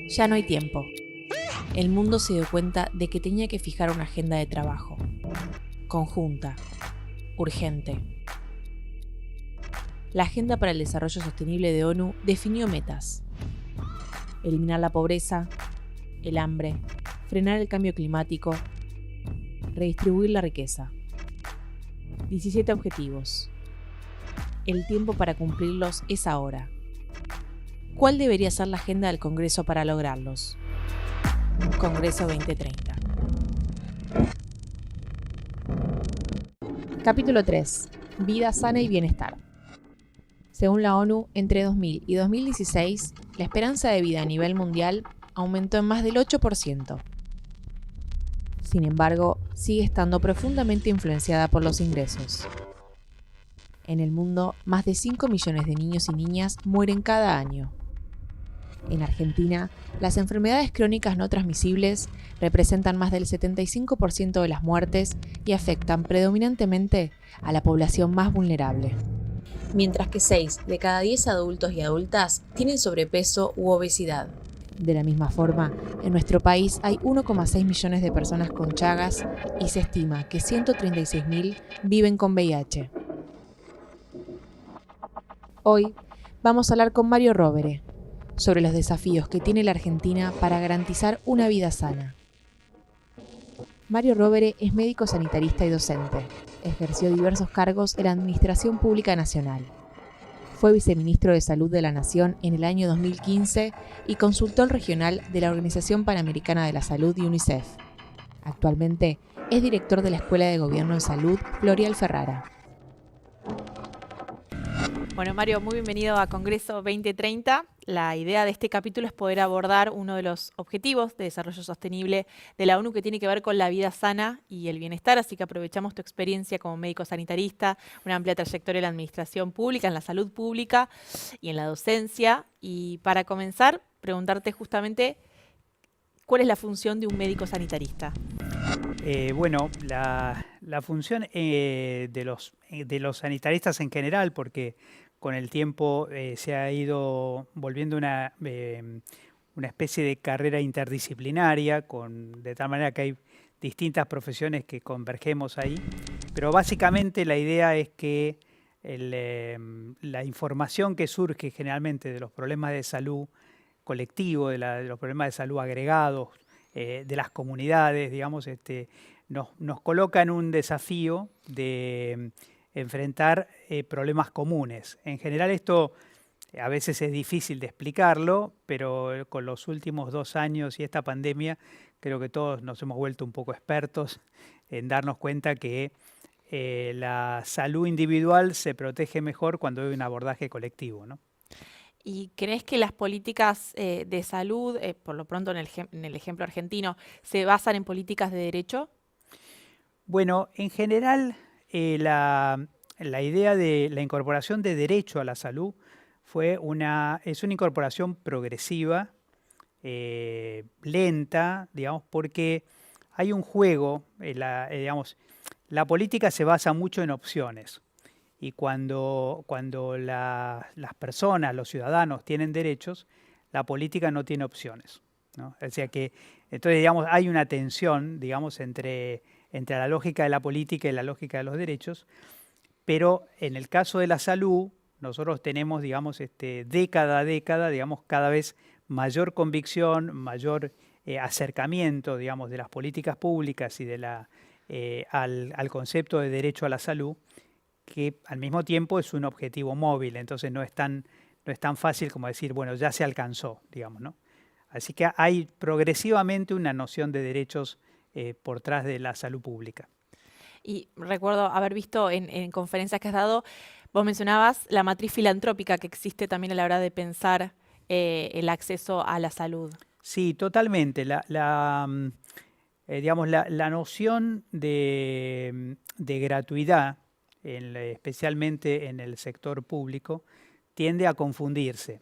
Ya no hay tiempo. El mundo se dio cuenta de que tenía que fijar una agenda de trabajo. Conjunta. Urgente. La Agenda para el Desarrollo Sostenible de ONU definió metas. Eliminar la pobreza, el hambre, frenar el cambio climático, redistribuir la riqueza. 17 objetivos. El tiempo para cumplirlos es ahora. ¿Cuál debería ser la agenda del Congreso para lograrlos? Congreso 2030. Capítulo 3. Vida sana y bienestar. Según la ONU, entre 2000 y 2016, la esperanza de vida a nivel mundial aumentó en más del 8%. Sin embargo, sigue estando profundamente influenciada por los ingresos. En el mundo, más de 5 millones de niños y niñas mueren cada año. En Argentina, las enfermedades crónicas no transmisibles representan más del 75% de las muertes y afectan predominantemente a la población más vulnerable. Mientras que 6 de cada 10 adultos y adultas tienen sobrepeso u obesidad. De la misma forma, en nuestro país hay 1,6 millones de personas con Chagas y se estima que 136.000 viven con VIH. Hoy vamos a hablar con Mario Rovere sobre los desafíos que tiene la Argentina para garantizar una vida sana. Mario Rovere es médico sanitarista y docente. Ejerció diversos cargos en la Administración Pública Nacional. Fue viceministro de Salud de la Nación en el año 2015 y consultor regional de la Organización Panamericana de la Salud y UNICEF. Actualmente es director de la Escuela de Gobierno en Salud Florial Ferrara. Bueno, Mario, muy bienvenido a Congreso 2030. La idea de este capítulo es poder abordar uno de los objetivos de desarrollo sostenible de la ONU que tiene que ver con la vida sana y el bienestar, así que aprovechamos tu experiencia como médico sanitarista, una amplia trayectoria en la administración pública, en la salud pública y en la docencia. Y para comenzar, preguntarte justamente, ¿cuál es la función de un médico sanitarista? La función de los sanitaristas en general, porque con el tiempo se ha ido volviendo una especie de carrera interdisciplinaria, de tal manera que hay distintas profesiones que convergemos ahí, pero básicamente la idea es que la información que surge generalmente de los problemas de salud colectivo, de los problemas de salud agregados, de las comunidades, digamos, nos coloca en un desafío de enfrentar problemas comunes. En general esto a veces es difícil de explicarlo, pero con los últimos 2 años y esta pandemia creo que todos nos hemos vuelto un poco expertos en darnos cuenta que la salud individual se protege mejor cuando hay un abordaje colectivo, ¿no? ¿Y crees que las políticas de salud, por lo pronto en el ejemplo argentino, se basan en políticas de derecho? Bueno, en general la idea de la incorporación de derecho a la salud es una incorporación progresiva, lenta, digamos, porque hay un juego, digamos, la política se basa mucho en opciones. Y cuando las personas, los ciudadanos tienen derechos, la política no tiene opciones, ¿no? O sea que, entonces, digamos, hay una tensión, digamos, entre la lógica de la política y la lógica de los derechos, pero en el caso de la salud, nosotros tenemos, digamos, década a década, digamos, cada vez mayor convicción, mayor acercamiento, digamos, de las políticas públicas y al concepto de derecho a la salud, que al mismo tiempo es un objetivo móvil, entonces no es tan fácil como decir, bueno, ya se alcanzó, digamos, ¿no? Así que hay progresivamente una noción de derechos por detrás de la salud pública. Y recuerdo haber visto en conferencias que has dado, vos mencionabas la matriz filantrópica que existe también a la hora de pensar el acceso a la salud. Sí, totalmente. Digamos, la noción de gratuidad, especialmente en el sector público, tiende a confundirse.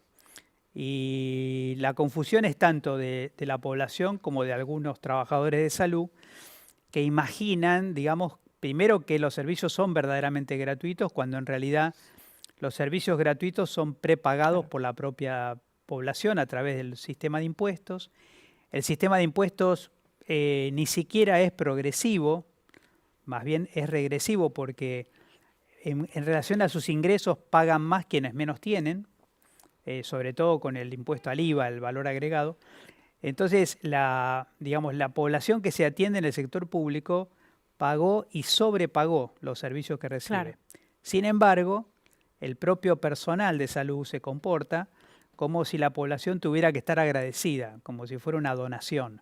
Y la confusión es tanto de la población como de algunos trabajadores de salud que imaginan, digamos, primero que los servicios son verdaderamente gratuitos, cuando en realidad los servicios gratuitos son prepagados por la propia población a través del sistema de impuestos. El sistema de impuestos ni siquiera es progresivo, más bien es regresivo porque en relación a sus ingresos pagan más quienes menos tienen, sobre todo con el impuesto al IVA, el valor agregado. Entonces, digamos, la población que se atiende en el sector público pagó y sobrepagó los servicios que recibe. Claro. Sin embargo, el propio personal de salud se comporta como si la población tuviera que estar agradecida, como si fuera una donación.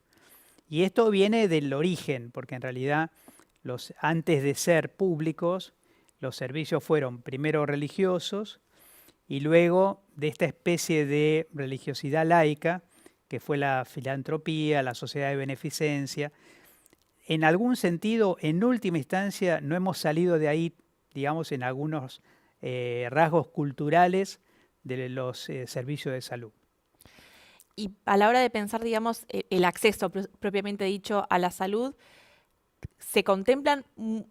Y esto viene del origen, porque en realidad antes de ser públicos, los servicios fueron primero religiosos y luego de esta especie de religiosidad laica, que fue la filantropía, la sociedad de beneficencia. En algún sentido, en última instancia, no hemos salido de ahí, digamos, en algunos rasgos culturales de los servicios de salud. Y a la hora de pensar, digamos, el acceso propiamente dicho a la salud, se contemplan,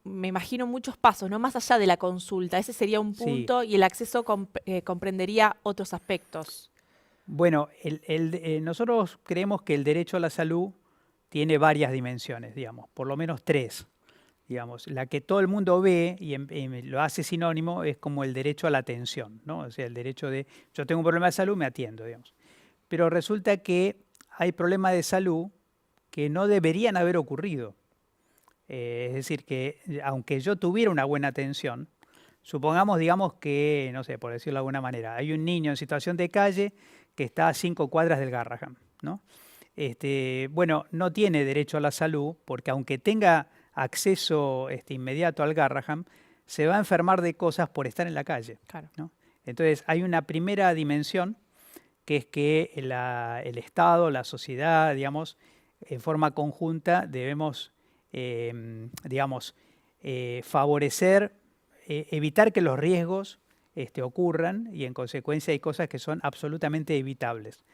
me imagino, muchos pasos, ¿no? Más allá de la consulta. Ese sería un punto y el acceso comprendería otros aspectos. Bueno, nosotros creemos que el derecho a la salud tiene varias dimensiones, digamos, por lo menos tres. Digamos, la que todo el mundo ve y lo hace sinónimo es como el derecho a la atención, ¿no? O sea, el derecho de, yo tengo un problema de salud, me atiendo, digamos. Pero resulta que hay problemas de salud que no deberían haber ocurrido. Es decir, que aunque yo tuviera una buena atención, supongamos, digamos que, no sé, por decirlo de alguna manera, hay un niño en situación de calle que está a 5 cuadras del Garrahan, ¿no? Bueno, no tiene derecho a la salud porque aunque tenga acceso inmediato al Garrahan, se va a enfermar de cosas por estar en la calle, Claro. ¿no? Entonces hay una primera dimensión que es que el Estado, la sociedad, digamos, en forma conjunta debemos, favorecer, evitar que los riesgos ocurran y en consecuencia hay cosas que son absolutamente evitables.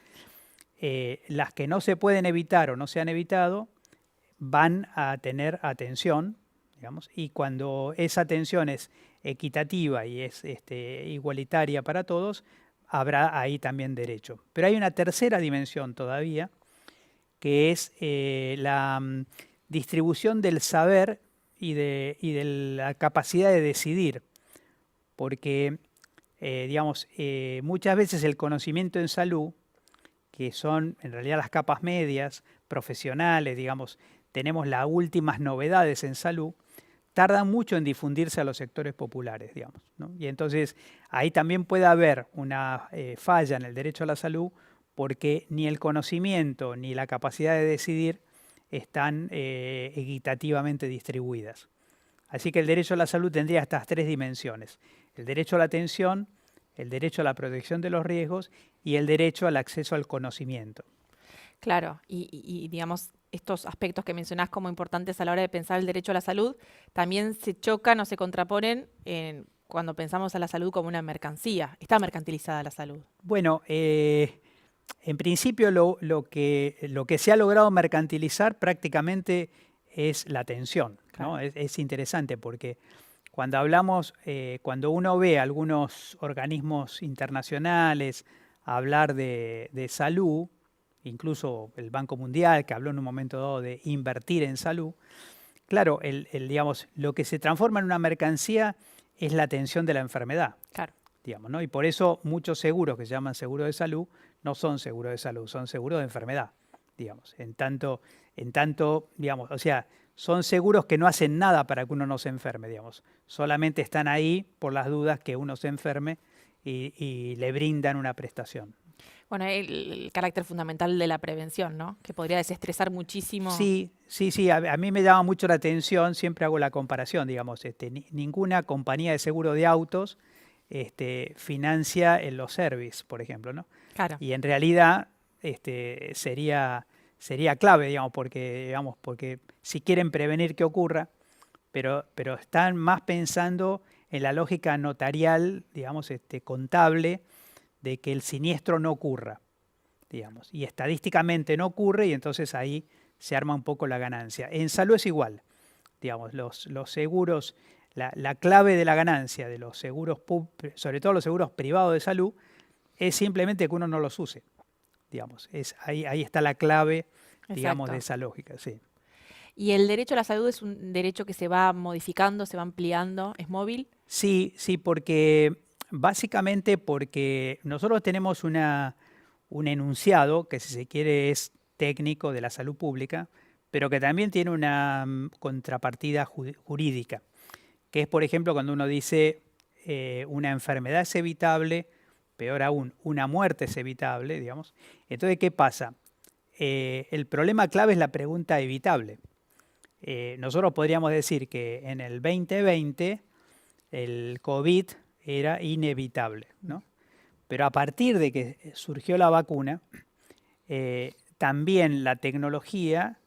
Las que no se pueden evitar o no se han evitado van a tener atención, digamos, y cuando esa atención es equitativa y es igualitaria para todos, habrá ahí también derecho. Pero hay una tercera dimensión todavía, que es la distribución del saber y de la capacidad de decidir, porque muchas veces el conocimiento en salud, que son en realidad las capas medias, profesionales, digamos, tenemos las últimas novedades en salud, tardan mucho en difundirse a los sectores populares, digamos, ¿no? Y entonces ahí también puede haber una falla en el derecho a la salud porque ni el conocimiento ni la capacidad de decidir están equitativamente distribuidas. Así que el derecho a la salud tendría estas tres dimensiones: el derecho a la atención, el derecho a la protección de los riesgos y el derecho al acceso al conocimiento. Claro, y digamos, estos aspectos que mencionás como importantes a la hora de pensar el derecho a la salud, también se chocan o se contraponen cuando pensamos a la salud como una mercancía. Está mercantilizada la salud. Bueno, en principio lo que se ha logrado mercantilizar prácticamente es la atención, ¿no? Claro. Es interesante porque cuando hablamos, cuando uno ve algunos organismos internacionales hablar de salud, incluso el Banco Mundial, que habló en un momento dado de invertir en salud, claro, digamos, lo que se transforma en una mercancía es la atención de la enfermedad. Claro. Digamos, ¿no? Y por eso muchos seguros que se llaman seguros de salud no son seguros de salud, son seguros de enfermedad, digamos. En tanto, digamos, o sea, son seguros que no hacen nada para que uno no se enferme, digamos. Solamente están ahí por las dudas que uno se enferme y le brindan una prestación. Bueno, el carácter fundamental de la prevención, ¿no? Que podría desestresar muchísimo. Sí. A mí me llama mucho la atención, siempre hago la comparación, digamos, ninguna compañía de seguro de autos financia en los service, por ejemplo, ¿no? Claro. Y en realidad sería clave, digamos, porque si quieren prevenir que ocurra, pero están más pensando en la lógica notarial, digamos, contable, de que el siniestro no ocurra, digamos, y estadísticamente no ocurre y entonces ahí se arma un poco la ganancia. En salud es igual, digamos, los seguros, la clave de la ganancia de los seguros, sobre todo los seguros privados de salud, es simplemente que uno no los use, digamos. Ahí está la clave, digamos, de Exacto. esa lógica, sí. ¿Y el derecho a la salud es un derecho que se va modificando, se va ampliando, es móvil? Sí, sí, porque básicamente porque nosotros tenemos un enunciado que, si se quiere, es técnico de la salud pública, pero que también tiene una contrapartida jurídica, que es, por ejemplo, cuando uno dice una enfermedad es evitable, peor aún, una muerte es evitable, digamos. Entonces, ¿qué pasa? El problema clave es la pregunta evitable. Nosotros podríamos decir que en el 2020 el COVID era inevitable, ¿no? Pero a partir de que surgió la vacuna, también la tecnología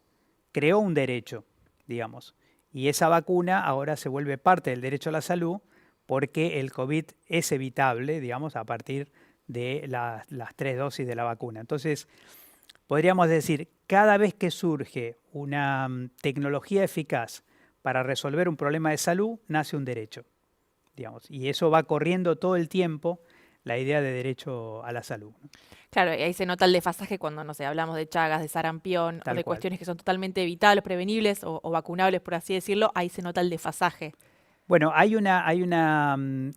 creó un derecho, digamos, y esa vacuna ahora se vuelve parte del derecho a la salud porque el COVID es evitable, digamos, a partir de las 3 dosis de la vacuna. Entonces, podríamos decir, cada vez que surge una tecnología eficaz para resolver un problema de salud, nace un derecho, digamos, y eso va corriendo todo el tiempo la idea de derecho a la salud, ¿no? Claro, y ahí se nota el desfasaje cuando, no sé, hablamos de Chagas, de sarampión o Tal de cual. cuestiones que son totalmente evitables, prevenibles o vacunables, por así decirlo, ahí se nota el desfasaje. Bueno,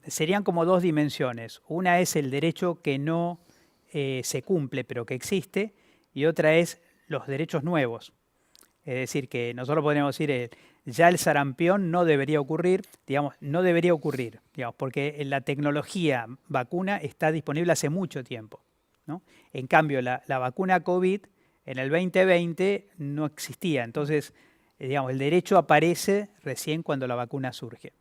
serían como dos dimensiones. Una es el derecho que no se cumple, pero que existe, y otra es los derechos nuevos. Es decir, que nosotros podríamos decir, ya el sarampión no debería ocurrir, digamos, no debería ocurrir, digamos, porque la tecnología vacuna está disponible hace mucho tiempo, ¿no? En cambio, la vacuna COVID en el 2020 no existía, entonces, digamos, el derecho aparece recién cuando la vacuna surge.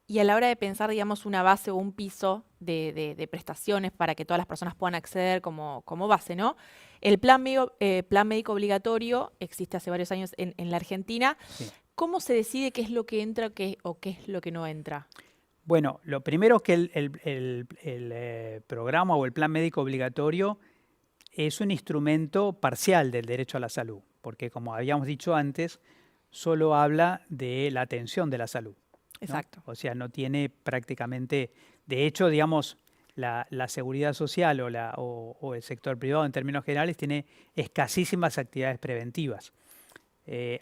Y a la hora de pensar, digamos, una base o un piso de prestaciones para que todas las personas puedan acceder como base, ¿no? El plan médico obligatorio existe hace varios años en la Argentina. Sí. ¿Cómo se decide qué es lo que entra o qué es lo que no entra? Bueno, lo primero es que el programa o el plan médico obligatorio es un instrumento parcial del derecho a la salud, porque, como habíamos dicho antes, solo habla de la atención de la salud, ¿no? Exacto. O sea, no tiene prácticamente, de hecho, digamos, la seguridad social o el sector privado en términos generales tiene escasísimas actividades preventivas.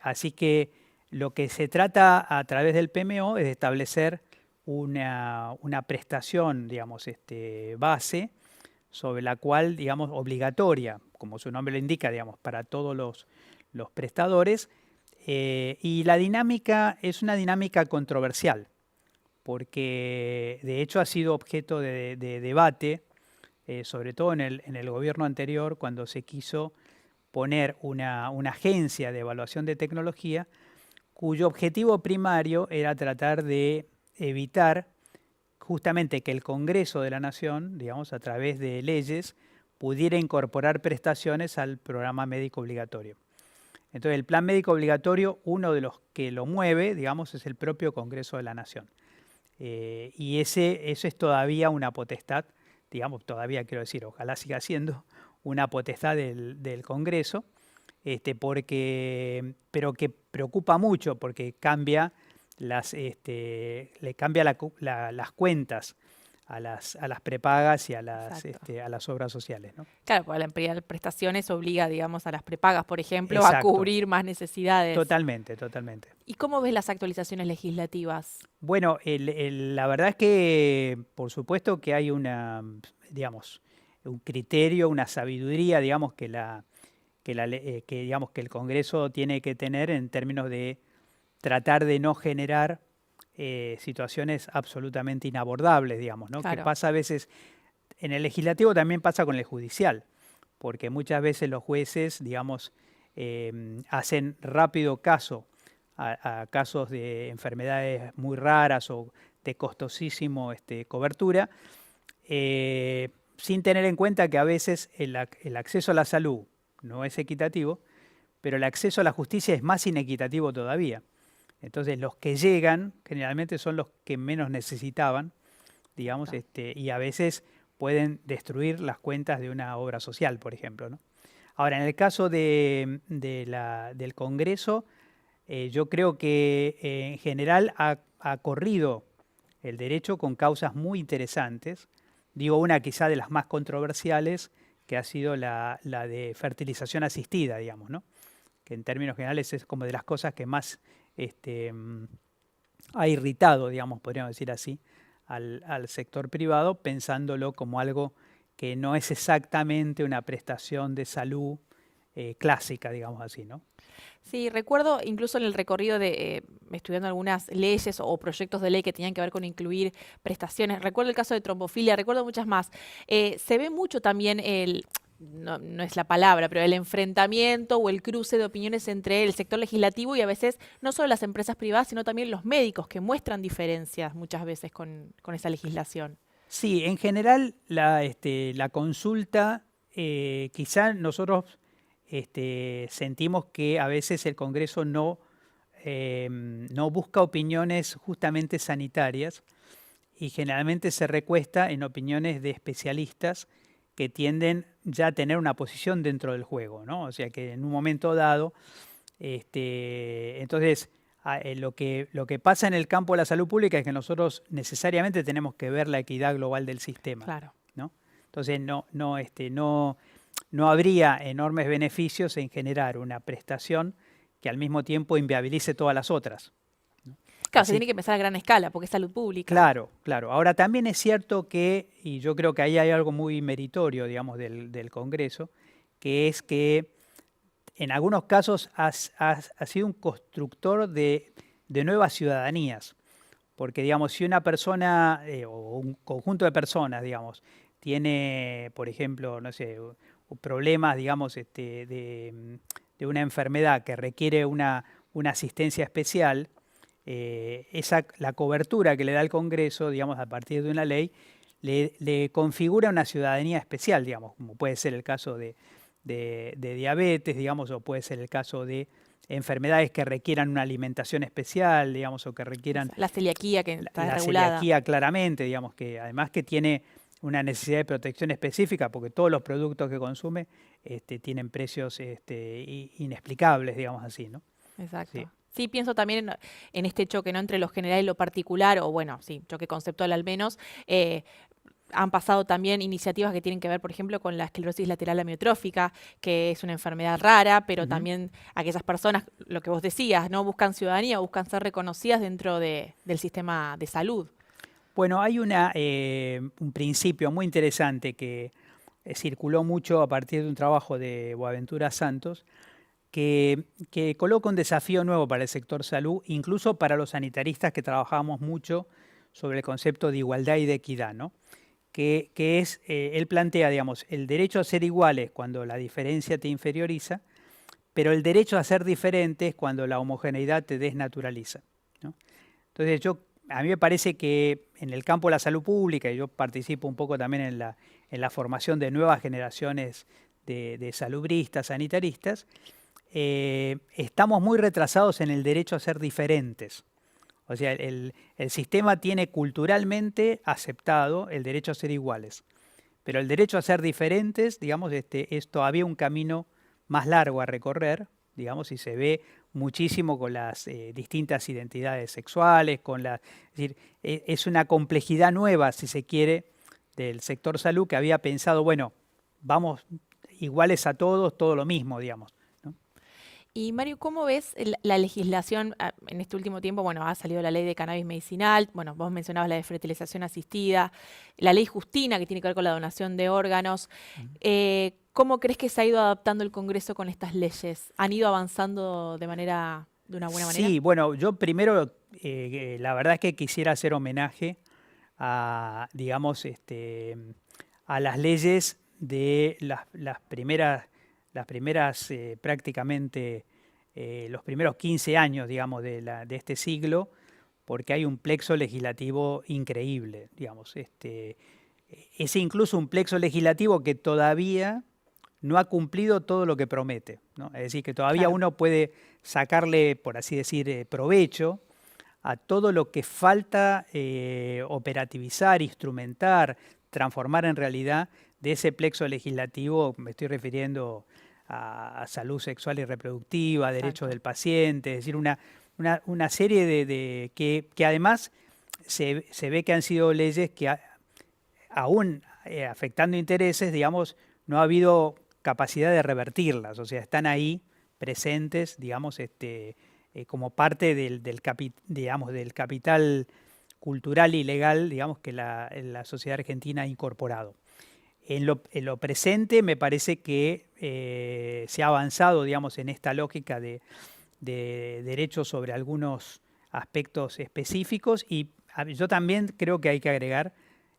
Así que lo que se trata a través del PMO es de establecer una prestación, digamos, base, sobre la cual, digamos, obligatoria, como su nombre lo indica, digamos, para todos los prestadores. Y la dinámica es una dinámica controversial, porque de hecho ha sido objeto de debate, sobre todo en el gobierno anterior, cuando se quiso poner una agencia de evaluación de tecnología, cuyo objetivo primario era tratar de evitar justamente que el Congreso de la Nación, digamos, a través de leyes, pudiera incorporar prestaciones al programa médico obligatorio. Entonces, el plan médico obligatorio, uno de los que lo mueve, digamos, es el propio Congreso de la Nación. Y eso es todavía una potestad, digamos, todavía quiero decir, ojalá siga siendo una potestad del Congreso, pero que preocupa mucho porque cambia le cambia las cuentas a las prepagas y a las obras sociales, ¿no? Claro, porque la ampliar prestaciones obliga, digamos, a las prepagas, por ejemplo, a Exacto. cubrir más necesidades. Totalmente, totalmente. ¿Y cómo ves las actualizaciones legislativas? Bueno, la verdad es que, por supuesto que hay digamos, un criterio, una sabiduría, digamos, digamos, que el Congreso tiene que tener en términos de tratar de no generar situaciones absolutamente inabordables, digamos, ¿no? Claro. Que pasa a veces, en el legislativo también pasa con el judicial, porque muchas veces los jueces, digamos, hacen rápido caso a casos de enfermedades muy raras o de costosísimo cobertura, sin tener en cuenta que a veces el acceso a la salud no es equitativo, pero el acceso a la justicia es más inequitativo todavía. Entonces, los que llegan generalmente son los que menos necesitaban, digamos, y a veces pueden destruir las cuentas de una obra social, por ejemplo, ¿no? Ahora, en el caso del Congreso, yo creo que en general ha corrido el derecho con causas muy interesantes, Digo una quizá de las más controversiales, que ha sido la de fertilización asistida, digamos, ¿no? Que en términos generales es como de las cosas que más ha irritado, digamos, podríamos decir así, al sector privado, pensándolo como algo que no es exactamente una prestación de salud clásica, digamos así, ¿no? Sí, recuerdo incluso en el recorrido de estudiando algunas leyes o proyectos de ley que tenían que ver con incluir prestaciones. Recuerdo el caso de trombofilia, recuerdo muchas más. Se ve mucho también no es la palabra, pero el enfrentamiento o el cruce de opiniones entre el sector legislativo y a veces no solo las empresas privadas, sino también los médicos que muestran diferencias muchas veces con esa legislación. Sí, en general la consulta, quizá nosotros sentimos que a veces el Congreso no busca opiniones justamente sanitarias y generalmente se recuesta en opiniones de especialistas que tienden ya a tener una posición dentro del juego, ¿no? O sea que en un momento dado, entonces lo que pasa en el campo de la salud pública es que nosotros necesariamente tenemos que ver la equidad global del sistema, Claro. ¿no? Entonces no habría enormes beneficios en generar una prestación que al mismo tiempo inviabilice todas las otras, ¿no? Claro, se Así tiene que empezar a gran escala porque es salud pública. claro, claro. Ahora también es cierto que, y yo creo que ahí hay algo muy meritorio, digamos, del Congreso, que es que en algunos casos ha sido un constructor de nuevas ciudadanías. Porque, digamos, si una persona o un conjunto de personas, digamos, tiene, por ejemplo, no sé, problemas, digamos, de una enfermedad que requiere una asistencia especial, la cobertura que le da el Congreso, digamos, a partir de una ley, le configura una ciudadanía especial, digamos, como puede ser el caso de diabetes, digamos, o puede ser el caso de enfermedades que requieran una alimentación especial, digamos, o que requieran La celiaquía que está la regulada. celiaquía claramente, digamos, que además que tiene una necesidad de protección específica, porque todos los productos que consume tienen precios inexplicables, digamos así, ¿no? Exacto. Sí. Sí, pienso también en este choque, ¿no? Entre lo general y lo particular, o bueno, sí, choque conceptual al menos. Han pasado también iniciativas que tienen que ver, por ejemplo, con la esclerosis lateral amiotrófica, que es una enfermedad rara, pero también aquellas personas, lo que vos decías, ¿no? Buscan ciudadanía, buscan ser reconocidas dentro del sistema de salud. Bueno, hay un principio muy interesante que circuló mucho a partir de un trabajo de Boaventura Santos, que coloca un desafío nuevo para el sector salud, incluso para los sanitaristas que trabajamos mucho sobre el concepto de igualdad y de equidad, ¿no? Que es, él plantea, digamos, el derecho a ser iguales cuando la diferencia te inferioriza, pero el derecho a ser diferentes cuando la homogeneidad te desnaturaliza, ¿no? Entonces a mí me parece que en el campo de la salud pública, y yo participo un poco también en la formación de nuevas generaciones de salubristas, sanitaristas, estamos muy retrasados en el derecho a ser diferentes. O sea, el sistema tiene culturalmente aceptado el derecho a ser iguales, pero el derecho a ser diferentes, digamos, es todavía un camino más largo a recorrer, digamos, y se ve muchísimo con las distintas identidades sexuales, es decir, es una complejidad nueva, si se quiere, del sector salud que había pensado, bueno, vamos iguales a todos, todo lo mismo, digamos. Y Mario, ¿cómo ves la legislación en este último tiempo? Bueno, ha salido la ley de cannabis medicinal, bueno, vos mencionabas la de fertilización asistida, la ley Justina, que tiene que ver con la donación de órganos. ¿Cómo crees que se ha ido adaptando el Congreso con estas leyes? ¿Han ido avanzando de una buena manera? Sí, bueno, yo primero, la verdad es que quisiera hacer homenaje a, digamos, a las leyes de las primeras prácticamente los primeros 15 años, digamos, de este siglo, porque hay un plexo legislativo increíble, digamos. Es incluso un plexo legislativo que todavía no ha cumplido todo lo que promete, ¿no? Es decir, que todavía Claro. uno puede sacarle, por así decir, provecho a todo lo que falta operativizar, instrumentar, transformar en realidad de ese plexo legislativo. Me estoy refiriendo a salud sexual y reproductiva, derechos del paciente, es decir, una serie que además se ve que han sido leyes que aún afectando intereses, digamos, no ha habido capacidad de revertirlas, o sea, están ahí presentes, digamos, como parte digamos, del capital cultural y legal, digamos, que la sociedad argentina ha incorporado. En lo presente me parece que se ha avanzado, digamos, en esta lógica de derechos sobre algunos aspectos específicos y yo también creo que hay que agregar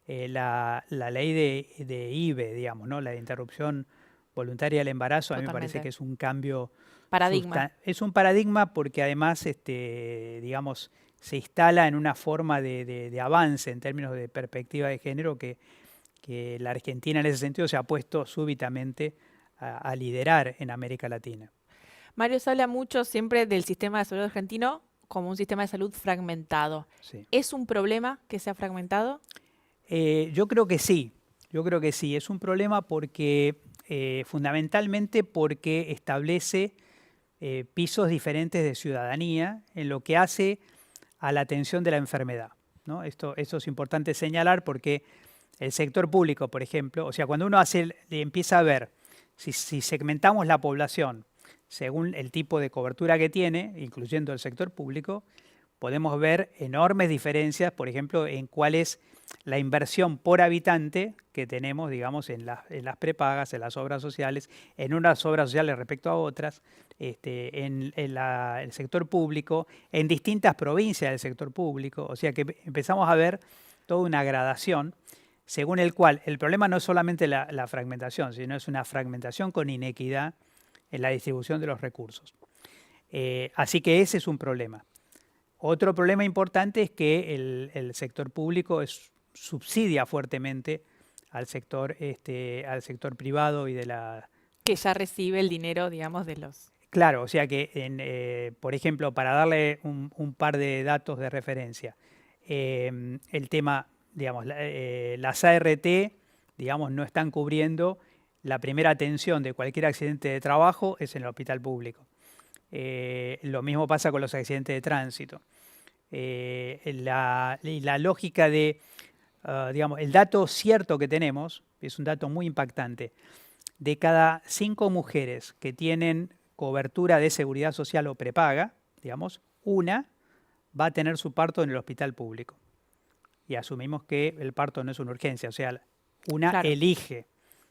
la ley de IVE, digamos, ¿no? La de interrupción voluntaria del embarazo. A mí me parece Totalmente. que es un cambio Paradigma. es un paradigma porque además, digamos, se instala en una forma de avance en términos de perspectiva de género que la Argentina en ese sentido se ha puesto súbitamente a liderar en América Latina. Mario, se habla mucho siempre del sistema de salud argentino como un sistema de salud fragmentado. Sí. ¿Es un problema que sea fragmentado? Yo creo que sí, es un problema porque fundamentalmente porque establece pisos diferentes de ciudadanía en lo que hace a la atención de la enfermedad, ¿no? Esto es importante señalar porque el sector público, por ejemplo, o sea, cuando uno empieza a ver si segmentamos la población según el tipo de cobertura que tiene, incluyendo el sector público, podemos ver enormes diferencias, por ejemplo, en cuál es la inversión por habitante que tenemos, digamos, en las prepagas, en las obras sociales, en unas obras sociales respecto a otras, en el sector público, en distintas provincias del sector público. O sea que empezamos a ver toda una gradación según el cual el problema no es solamente la fragmentación, sino es una fragmentación con inequidad en la distribución de los recursos. Así que ese es un problema. Otro problema importante es que el sector público subsidia fuertemente al sector privado y de la... Que ya recibe el dinero, digamos, de los... Claro, o sea que, por ejemplo, para darle un par de datos de referencia, el tema, digamos, las ART, digamos, no están cubriendo la primera atención de cualquier accidente de trabajo es en el hospital público. Lo mismo pasa con los accidentes de tránsito. La lógica de, digamos, el dato cierto que tenemos, es un dato muy impactante, de cada 5 mujeres que tienen cobertura de seguridad social o prepaga, digamos, una va a tener su parto en el hospital público. Y asumimos que el parto no es una urgencia, o sea, una Claro. elige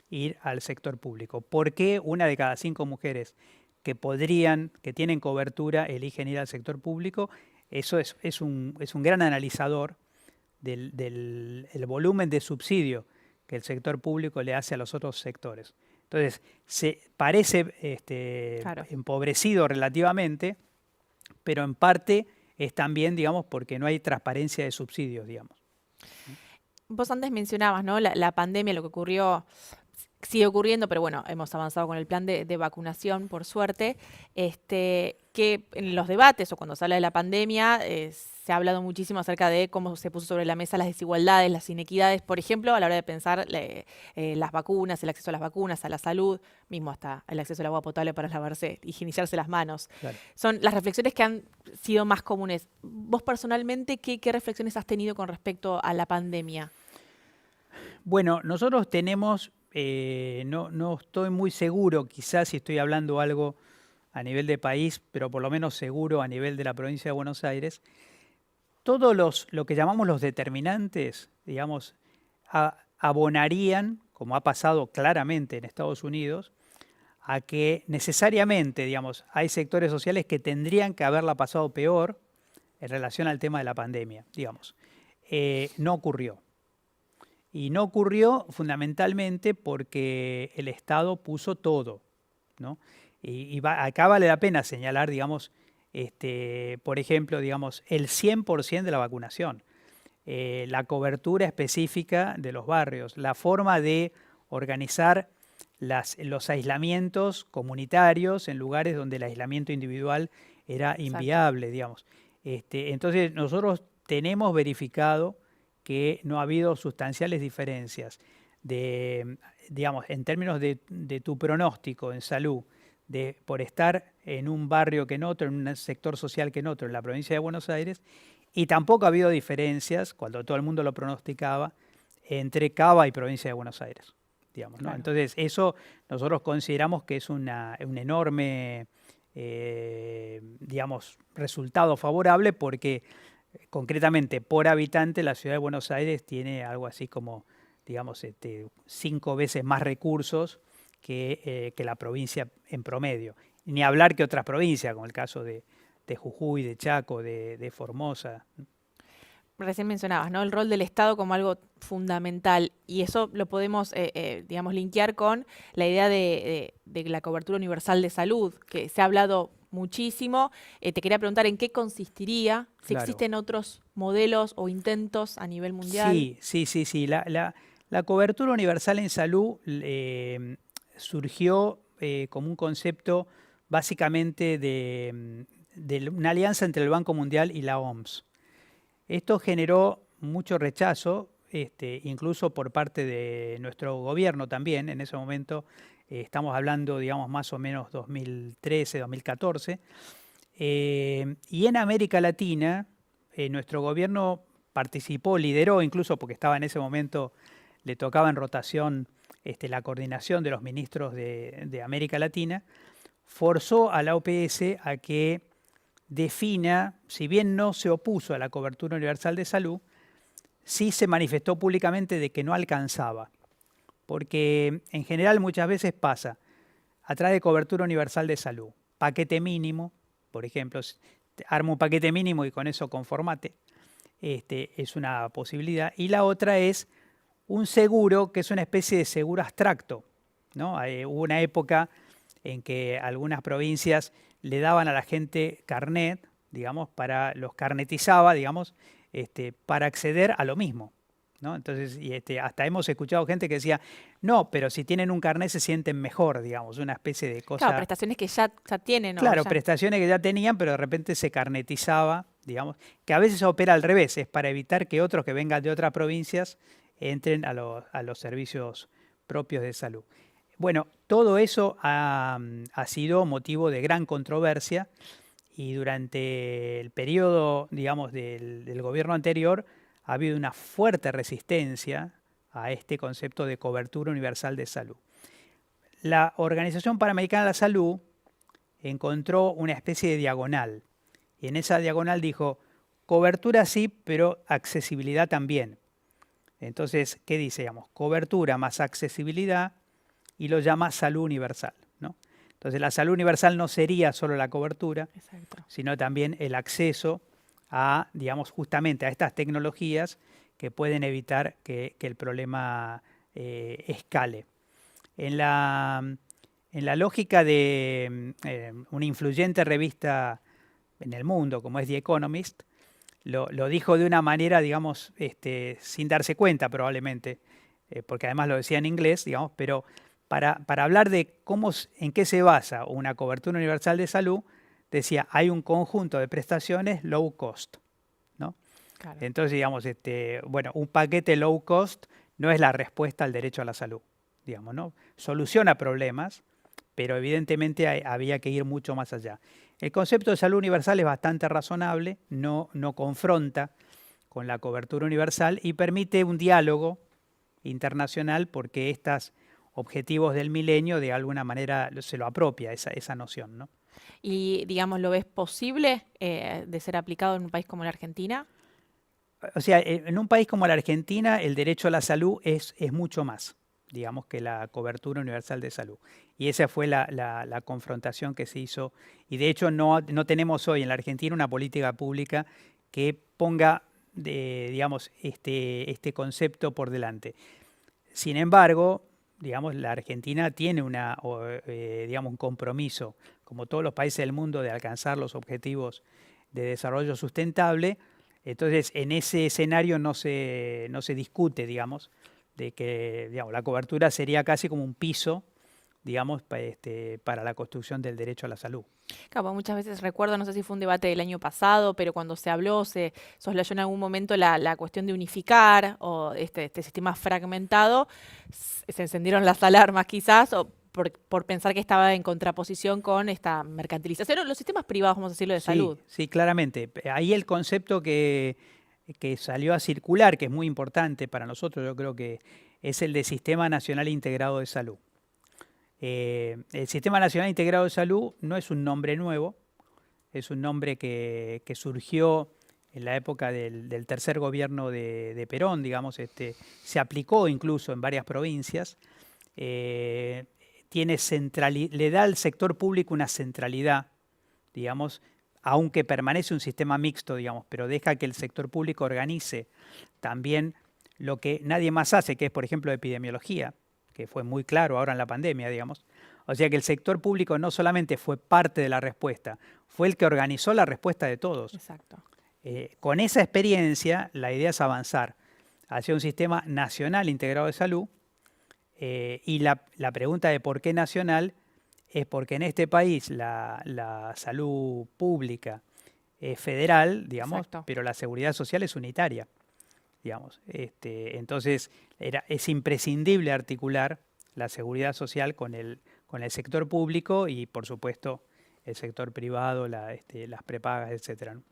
ir al sector público. ¿Por qué una de cada 5 mujeres que tienen cobertura, eligen ir al sector público? Eso es un gran analizador del volumen de subsidio que el sector público le hace a los otros sectores. Entonces, se parece Claro. empobrecido relativamente, pero en parte es también, digamos, porque no hay transparencia de subsidios, digamos. Vos antes mencionabas, ¿no? La pandemia, lo que ocurrió, sigue ocurriendo, pero bueno, hemos avanzado con el plan de vacunación, por suerte, que en los debates o cuando se habla de la pandemia se ha hablado muchísimo acerca de cómo se puso sobre la mesa las desigualdades, las inequidades, por ejemplo, a la hora de pensar las vacunas, el acceso a las vacunas, a la salud, mismo hasta el acceso al agua potable para lavarse, higienizarse las manos. Claro. Son las reflexiones que han sido más comunes. Vos personalmente, ¿qué reflexiones has tenido con respecto a la pandemia? Bueno, nosotros tenemos, no estoy muy seguro, quizás si estoy hablando algo a nivel de país, pero por lo menos seguro a nivel de la provincia de Buenos Aires, todos lo que llamamos los determinantes, digamos, abonarían, como ha pasado claramente en Estados Unidos, a que necesariamente, digamos, hay sectores sociales que tendrían que haberla pasado peor en relación al tema de la pandemia, digamos. No ocurrió. Y no ocurrió fundamentalmente porque el Estado puso todo, ¿no? Acá vale la pena señalar, digamos, por ejemplo, digamos, el 100% de la vacunación, la cobertura específica de los barrios, la forma de organizar los aislamientos comunitarios en lugares donde el aislamiento individual era inviable, digamos. Entonces, nosotros tenemos verificado que no ha habido sustanciales diferencias digamos, en términos de tu pronóstico en salud, por estar en un barrio que en otro, en un sector social que en otro, en la provincia de Buenos Aires, y tampoco ha habido diferencias, cuando todo el mundo lo pronosticaba, entre Cava y provincia de Buenos Aires, digamos, ¿no? Claro. Entonces, eso nosotros consideramos que es un enorme, digamos, resultado favorable porque concretamente por habitante la ciudad de Buenos Aires tiene algo así como, digamos, 5 veces más recursos que la provincia en promedio. Ni hablar que otras provincias, como el caso de Jujuy, de Chaco, de Formosa. Recién mencionabas, ¿no? El rol del Estado como algo fundamental y eso lo podemos, digamos, linkear con la idea de la cobertura universal de salud, que se ha hablado muchísimo. Te quería preguntar en qué consistiría, si Claro. existen otros modelos o intentos a nivel mundial. Sí. La cobertura universal en salud surgió como un concepto básicamente de una alianza entre el Banco Mundial y la OMS. Esto generó mucho rechazo, incluso por parte de nuestro gobierno también. En ese momento estamos hablando, digamos, más o menos 2013, 2014. Y en América Latina, nuestro gobierno participó, lideró, incluso porque estaba en ese momento, le tocaba en rotación la coordinación de los ministros de América Latina, forzó a la OPS a que defina, si bien no se opuso a la cobertura universal de salud, sí se manifestó públicamente de que no alcanzaba. Porque en general muchas veces pasa, atrás de cobertura universal de salud, paquete mínimo, por ejemplo, arma un paquete mínimo y con eso conformate, es una posibilidad. Y la otra es un seguro que es una especie de seguro abstracto, ¿no? Hubo una época en que algunas provincias le daban a la gente carnet, digamos, los carnetizaba, digamos, para acceder a lo mismo, ¿no? Entonces, hasta hemos escuchado gente que decía, no, pero si tienen un carnet se sienten mejor, digamos, una especie de cosa. Claro, prestaciones que ya tienen. Claro, ya... prestaciones que ya tenían, pero de repente se carnetizaba, digamos, que a veces opera al revés, es para evitar que otros que vengan de otras provincias entren a los servicios propios de salud. Bueno, todo eso ha sido motivo de gran controversia y durante el periodo, digamos, del gobierno anterior ha habido una fuerte resistencia a este concepto de cobertura universal de salud. La Organización Panamericana de la Salud encontró una especie de diagonal y en esa diagonal dijo, cobertura sí, pero accesibilidad también. Entonces, ¿qué dice? Digamos, cobertura más accesibilidad y lo llama salud universal, ¿no? Entonces la salud universal no sería solo la cobertura, Exacto. sino también el acceso a, digamos, justamente a estas tecnologías que pueden evitar que el problema escale. En la lógica de una influyente revista en el mundo, como es The Economist, lo dijo de una manera, digamos, sin darse cuenta probablemente, porque además lo decía en inglés, digamos, pero para hablar de en qué se basa una cobertura universal de salud, decía, hay un conjunto de prestaciones low cost, ¿no? Claro. Entonces, digamos, bueno, un paquete low cost no es la respuesta al derecho a la salud, digamos, ¿no? Soluciona problemas, pero evidentemente había que ir mucho más allá. El concepto de salud universal es bastante razonable, no confronta con la cobertura universal y permite un diálogo internacional porque estos objetivos del milenio de alguna manera se lo apropia esa noción, ¿no? Y, digamos, ¿lo ves posible de ser aplicado en un país como la Argentina? O sea, en un país como la Argentina el derecho a la salud es mucho más, digamos, que la cobertura universal de salud. Y esa fue la confrontación que se hizo. Y de hecho no tenemos hoy en la Argentina una política pública que ponga, digamos, este concepto por delante. Sin embargo, digamos, la Argentina tiene digamos, un compromiso, como todos los países del mundo, de alcanzar los objetivos de desarrollo sustentable. Entonces, en ese escenario no se discute, digamos, de que, digamos, la cobertura sería casi como un piso, digamos, para la construcción del derecho a la salud. Claro, muchas veces recuerdo, no sé si fue un debate del año pasado, pero cuando se habló, se soslayó en algún momento la cuestión de unificar o este sistema fragmentado, se encendieron las alarmas quizás, o por pensar que estaba en contraposición con esta mercantilización, o los sistemas privados, vamos a decirlo, de salud. Sí, claramente. Ahí el concepto que que salió a circular, que es muy importante para nosotros, yo creo que es el de Sistema Nacional Integrado de Salud. El Sistema Nacional Integrado de Salud no es un nombre nuevo, es un nombre que surgió en la época del tercer gobierno de Perón, digamos, se aplicó incluso en varias provincias, le da al sector público una centralidad, digamos, aunque permanece un sistema mixto, digamos, pero deja que el sector público organice también lo que nadie más hace, que es, por ejemplo, epidemiología, que fue muy claro ahora en la pandemia, digamos. O sea que el sector público no solamente fue parte de la respuesta, fue el que organizó la respuesta de todos. Exacto. Con esa experiencia, la idea es avanzar hacia un sistema nacional integrado de salud, y la pregunta de por qué nacional es porque en este país la salud pública es federal, digamos, Exacto. pero la seguridad social es unitaria, digamos. Entonces es imprescindible articular la seguridad social con el sector público y, por supuesto, el sector privado, las prepagas, etcétera, ¿no?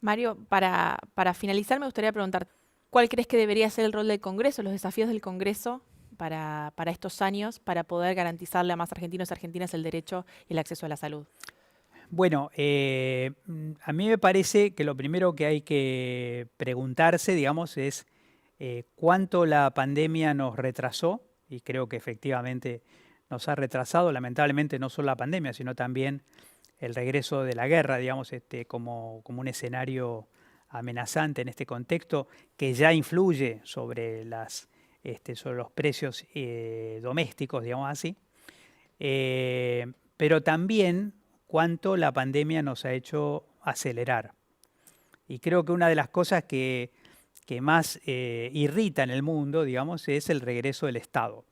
Mario, para finalizar me gustaría preguntar, ¿cuál crees que debería ser el rol del Congreso, los desafíos del Congreso para estos años, para poder garantizarle a más argentinos y argentinas el derecho y el acceso a la salud? Bueno, a mí me parece que lo primero que hay que preguntarse, digamos, es cuánto la pandemia nos retrasó, y creo que efectivamente nos ha retrasado, lamentablemente, no solo la pandemia, sino también el regreso de la guerra, digamos, como un escenario amenazante en este contexto, que ya influye sobre los precios domésticos, digamos así, pero también cuánto la pandemia nos ha hecho acelerar. Y creo que una de las cosas que más irrita en el mundo, digamos, es el regreso del Estado,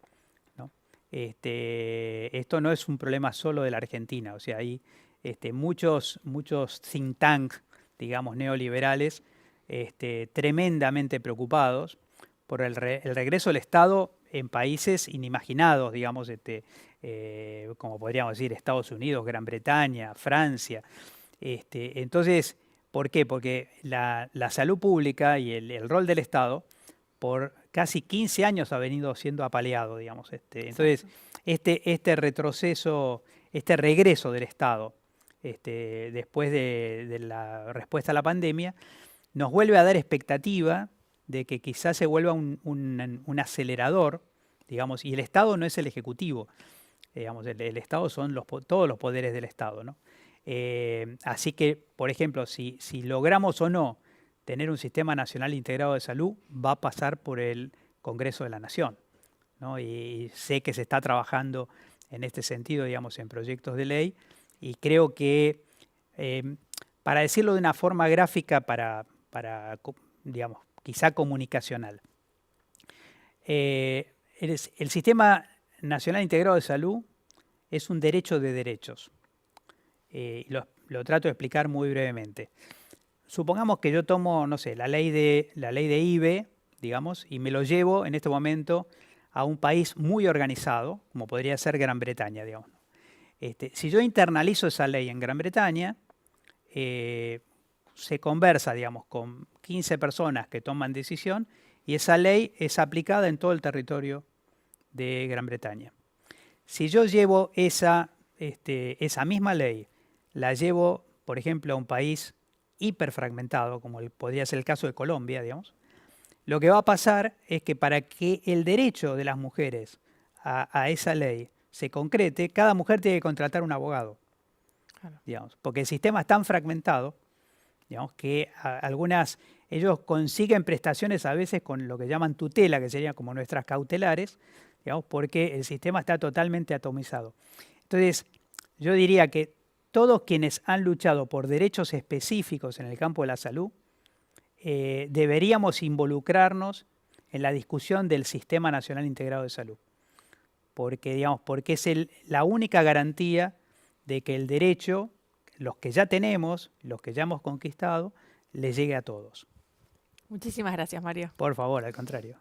¿no? Esto no es un problema solo de la Argentina, o sea, hay muchos think tanks, digamos, neoliberales, tremendamente preocupados por el regreso del Estado en países inimaginados, digamos, como podríamos decir, Estados Unidos, Gran Bretaña, Francia. Entonces, ¿por qué? Porque la salud pública y el rol del Estado por casi 15 años ha venido siendo apaleado, digamos. Entonces, este retroceso, este regreso del Estado, después de la respuesta a la pandemia, nos vuelve a dar expectativa de que quizás se vuelva un acelerador, digamos, y el Estado no es el Ejecutivo, digamos, el Estado son todos los poderes del Estado, ¿no? Así que, por ejemplo, si logramos o no tener un sistema nacional integrado de salud, va a pasar por el Congreso de la Nación, ¿no? Y sé que se está trabajando en este sentido, digamos, en proyectos de ley, y creo que, para decirlo de una forma gráfica, digamos, quizá comunicacional, el Sistema Nacional Integrado de Salud es un derecho de derechos. Lo trato de explicar muy brevemente. Supongamos que yo tomo, no sé, la ley de IVE, digamos, y me lo llevo en este momento a un país muy organizado, como podría ser Gran Bretaña, digamos. Si yo internalizo esa ley en Gran Bretaña, se conversa, digamos, con 15 personas que toman decisión y esa ley es aplicada en todo el territorio de Gran Bretaña. Si yo llevo esa misma ley, la llevo, por ejemplo, a un país hiperfragmentado, como podría ser el caso de Colombia, digamos, lo que va a pasar es que para que el derecho de las mujeres a esa ley se concrete, cada mujer tiene que contratar un abogado, claro, digamos, porque el sistema es tan fragmentado, digamos, que ellos consiguen prestaciones a veces con lo que llaman tutela, que serían como nuestras cautelares, digamos, porque el sistema está totalmente atomizado. Entonces, yo diría que todos quienes han luchado por derechos específicos en el campo de la salud, deberíamos involucrarnos en la discusión del Sistema Nacional Integrado de Salud, porque es la única garantía de que el derecho, los que ya tenemos, los que ya hemos conquistado, les llegue a todos. Muchísimas gracias, Mario. Por favor, al contrario.